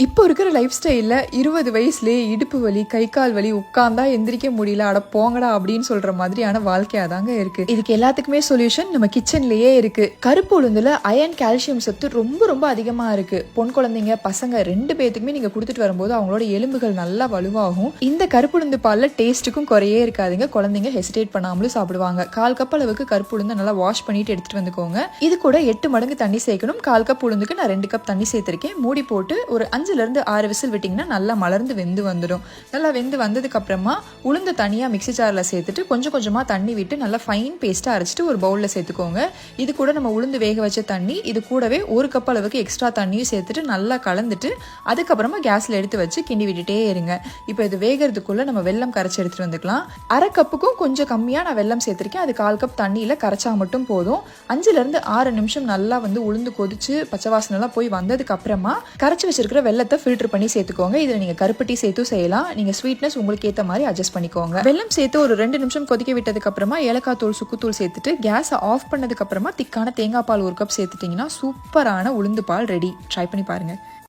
இப்போ இருக்கிற லைஃப் ஸ்டைலில் 20 வயசுலேயே இடுப்பு வலி, கை கால் வலி, உட்காந்தா எந்திரிக்க முடியல, அட போங்கடா அப்படின்னு சொல்கிற மாதிரியான வாழ்க்கையாக தாங்க இருக்குது. இதுக்கு எல்லாத்துக்குமே சொல்யூஷன் நம்ம கிச்சன்லேயே இருக்குது. கருப்பு உளுந்தில் அயன், கால்சியம் சத்து ரொம்ப ரொம்ப அதிகமாக இருக்குது. பொன் குழந்தைங்க, பசங்க 2 பேத்துக்குமே நீங்கள் கொடுத்துட்டு வரும்போது அவங்களோட எலும்புகள் நல்லா வலுவாகும். இந்த கருப்பு உளுந்து பாலில் டேஸ்ட்டுக்கும் குறையே இருக்காதுங்க. குழந்தைங்க ஹெசிடேட் பண்ணாமலும் சாப்பிடுவாங்க. 1/4 கப் அளவுக்கு கருப்பு உளுந்து நல்லா வாஷ் பண்ணிட்டு எடுத்துகிட்டு வந்துக்கோங்க. இது கூட 8 மடங்கு தண்ணி சேர்க்கணும். 1/4 கப் உளுந்துக்கு நான் 2 கப் தண்ணி சேர்த்துருக்கேன். மூடி போட்டு ஒரு 5லேருந்து 6 விசில் விட்டிங்கன்னா நல்லா மலர்ந்து வெந்து வந்துடும். நல்லா வெந்து வந்ததுக்கப்புறமா உளுந்து தனியாக மிக்ஸி ஜாரில் சேர்த்துட்டு கொஞ்சம் கொஞ்சமாக தண்ணி விட்டு நல்லா ஃபைன் பேஸ்ட்டாக அரைச்சிட்டு ஒரு பவுலில் சேர்த்துக்கோங்க. இது கூட நம்ம உளுந்து வேக வச்ச தண்ணி, இது கூடவே 1 கப் அளவுக்கு எக்ஸ்ட்ரா தண்ணியும் சேர்த்துட்டு நல்லா கலந்துட்டு அதுக்கப்புறமா கேஸில் எடுத்து வச்சு கிண்டி விட்டுட்டே இருங்க. இப்போ இது வேகிறதுக்குள்ளே நம்ம வெல்லம் கரைச்சி எடுத்துகிட்டு வந்துக்கலாம். 1/2 கப்புக்கும் கொஞ்சம் கம்மியாக நான் வெல்லம் சேர்த்துருக்கேன். அது 1/4 கப் தண்ணியில் கரைச்சா மட்டும் போதும். 5லேருந்து 6 நிமிஷம் நல்லா உளுந்து கொதிச்சு பச்சை வாசனைலாம் போய் வந்ததுக்கு அப்புறமா கரைச்சி வச்சிருக்கிற வெல்லத்தை ஃபில்டர் பண்ணி சேர்த்துக்கோங்க. இதில் நீங்கள் கருப்பட்டி சேர்த்தும் செய்யலாம். நீங்கள் ஸ்வீட்னஸ் உங்களுக்கு ஏற்ற மாதிரி அட்ஜஸ்ட் பண்ணிக்கோங்க. வெல்லம் சேர்த்து ஒரு 2 நிமிஷம் கொதிக்க விட்டதுக்கு அப்புறமா ஏலக்காய் தூள், சுக்குத்தூள் சேர்த்துட்டு கேஸை ஆஃப் பண்ணதுக்கு அப்புறமா திக்கான தேங்காய் பால் 1 கப் சேர்த்துட்டிங்கன்னா சூப்பரான உளுந்து பால் ரெடி. ட்ரை பண்ணி பாருங்கள்.